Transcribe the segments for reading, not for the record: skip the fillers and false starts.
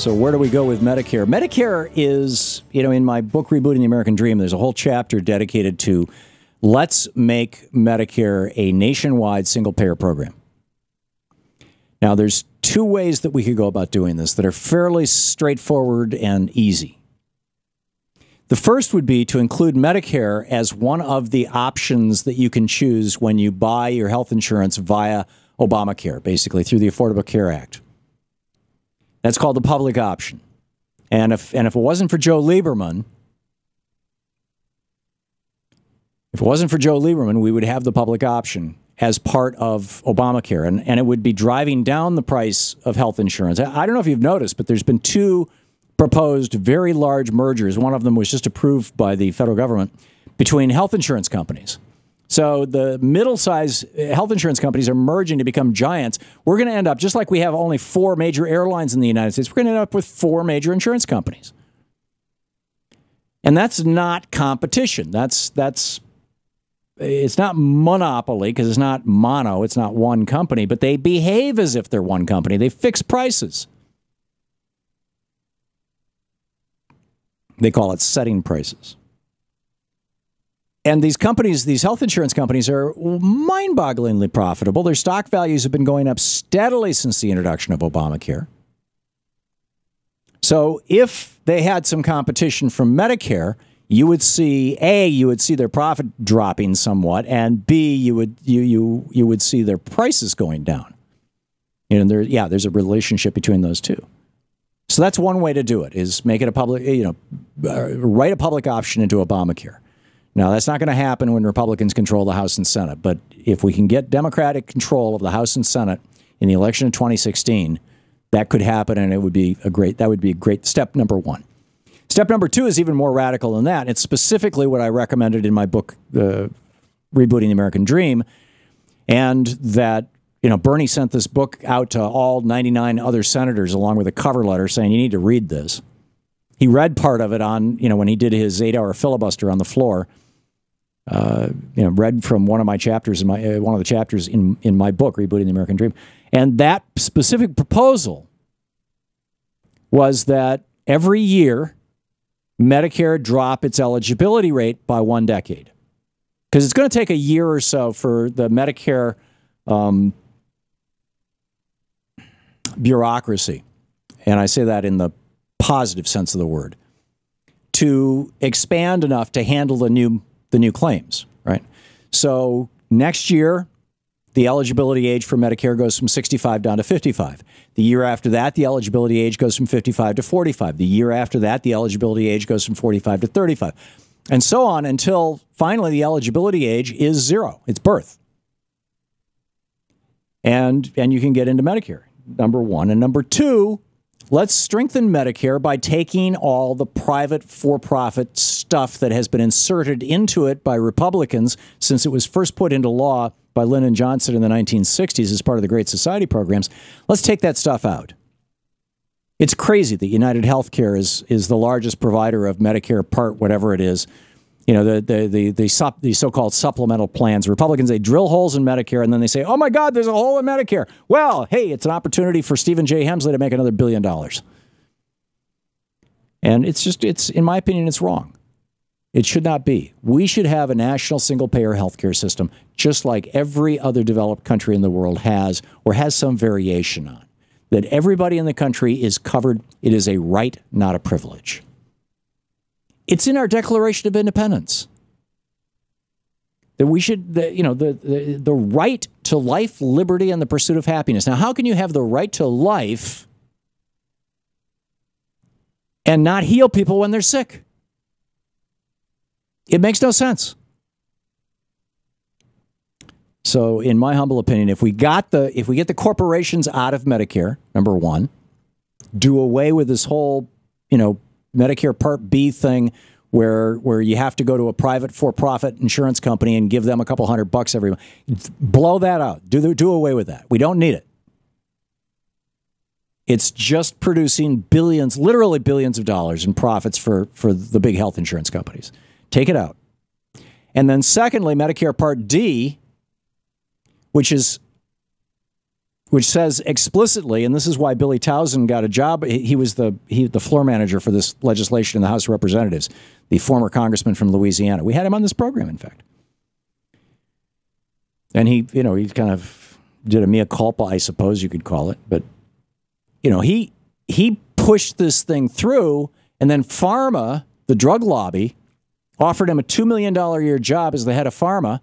So where do we go with Medicare? Medicare is, in my book, Rebooting the American Dream, there's a whole chapter dedicated to let's make Medicare a nationwide single-payer program. Now, there's two ways that we could go about doing this that are fairly straightforward and easy. The first would be to include Medicare as one of the options that you can choose when you buy your health insurance via Obamacare, basically through the Affordable Care Act. That's called the public option. And if it wasn't for Joe Lieberman, we would have the public option as part of Obamacare, and it would be driving down the price of health insurance. I don't know if you've noticed, but there's been two proposed very large mergers. One of them was just approved by the federal government between health insurance companies. So the middle-sized health insurance companies are merging to become giants. We're going to end up, just like we have only 4 major airlines in the United States, we're going to end up with 4 major insurance companies. And that's not competition. It's not monopoly because it's not mono. It's not one company, but they behave as if they're one company. They fix prices. They call it setting prices. And these companies, these health insurance companies, are mind-bogglingly profitable. Their stock values have been going up steadily since the introduction of Obamacare. So if they had some competition from Medicare, you would see, A, you would see their profit dropping somewhat, and B, you would see their prices going down. There's a relationship between those two. So that's one way to do it, is make it a public, write a public option into Obamacare. Now, that's not going to happen when Republicans control the House and Senate, but if we can get Democratic control of the House and Senate in the election of 2016, that could happen, and that would be a great step number one. Step number two is even more radical than that. It's specifically what I recommended in my book, Rebooting the American Dream, and that Bernie sent this book out to all 99 other senators along with a cover letter saying you need to read this. He read part of it on, when he did his 8-hour filibuster on the floor. Read from one of my chapters one of the chapters in my book, Rebooting the American Dream, and that specific proposal was that every year Medicare drop its eligibility rate by 1 decade, because it's going to take a year or so for the Medicare bureaucracy, and I say that in the positive sense of the word, to expand enough to handle the new claims, right? So next year, the eligibility age for Medicare goes from 65 down to 55. The year after that, the eligibility age goes from 55 to 45. The year after that, the eligibility age goes from 45 to 35. And so on until finally the eligibility age is 0. It's birth. And you can get into Medicare, number one. And number two, let's strengthen Medicare by taking all the private for-profit stuff that has been inserted into it by Republicans since it was first put into law by Lyndon Johnson in the 1960s as part of the Great Society programs. Let's take that stuff out. It's crazy that United Healthcare is the largest provider of Medicare Part, whatever it is. The so-called supplemental plans. Republicans, they drill holes in Medicare, and then they say, oh, my God, there's a hole in Medicare. Well, hey, it's an opportunity for Stephen J. Hemsley to make another $1 billion. And it's in my opinion, it's wrong. It should not be. We should have a national single-payer healthcare system, just like every other developed country in the world has, or has some variation on, that everybody in the country is covered. It is a right, not a privilege. It's in our Declaration of Independence that we should, the right to life, liberty, and the pursuit of happiness. Now, how can you have the right to life and not heal people when they're sick? It makes no sense. So, in my humble opinion, if we get the corporations out of Medicare, number one, do away with this whole, Medicare Part B thing where you have to go to a private for-profit insurance company and give them a couple $100 every month. Blow that out. Do away with that. We don't need it. It's just producing billions, literally billions of dollars in profits for the big health insurance companies. Take it out. And then secondly, Medicare Part D, which is which says explicitly, and this is why Billy Townsend got a job. He was the floor manager for this legislation in the House of Representatives, the former congressman from Louisiana. We had him on this program, in fact. And he kind of did a mea culpa, I suppose you could call it. But, he pushed this thing through, and then Pharma, the drug lobby, offered him a $2 million a year job as the head of Pharma.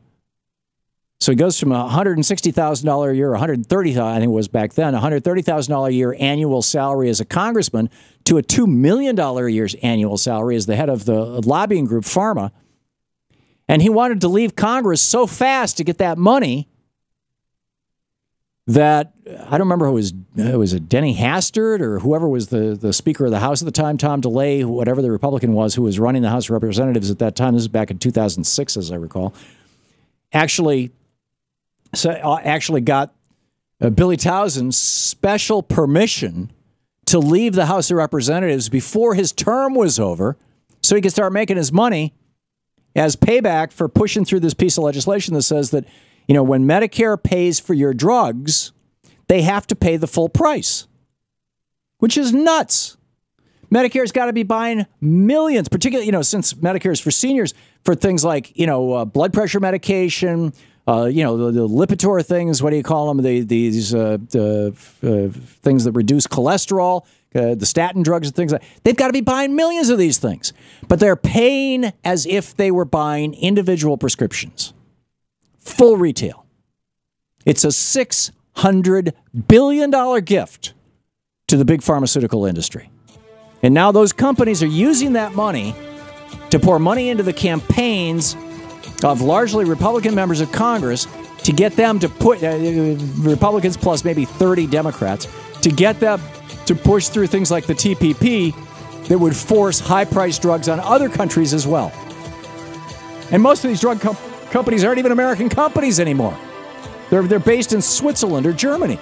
So he goes from $160,000 a year, $130,000, I think it was back then, $130,000 a year annual salary as a congressman to a $2 million a year annual salary as the head of the lobbying group Pharma. And he wanted to leave Congress so fast to get that money that, I don't remember who it was Denny Hastert or whoever was the Speaker of the House at the time, Tom DeLay, whatever the Republican was who was running the House of Representatives at that time. This is back in 2006, as I recall. Actually got Billy Townsend special permission to leave the House of Representatives before his term was over so he could start making his money as payback for pushing through this piece of legislation that says that, when Medicare pays for your drugs, they have to pay the full price, which is nuts. Medicare's got to be buying millions, particularly, since Medicare is for seniors, for things like, blood pressure medication, the Lipitor things, what do you call them? These things that reduce cholesterol, the statin drugs and things like that. They've got to be buying millions of these things. But they're paying as if they were buying individual prescriptions. Full retail. It's a $600 billion gift to the big pharmaceutical industry. And now those companies are using that money to pour money into the campaigns of largely Republican members of Congress to get them to put Republicans plus maybe 30 Democrats to get them to push through things like the TPP that would force high-priced drugs on other countries as well. And most of these drug companies aren't even American companies anymore. They're based in Switzerland or Germany.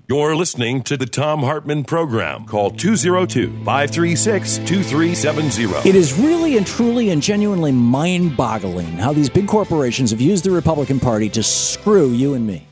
You're listening to the Thom Hartmann Program. Call 202-536-2370. It is really and truly and genuinely mind-boggling how these big corporations have used the Republican Party to screw you and me.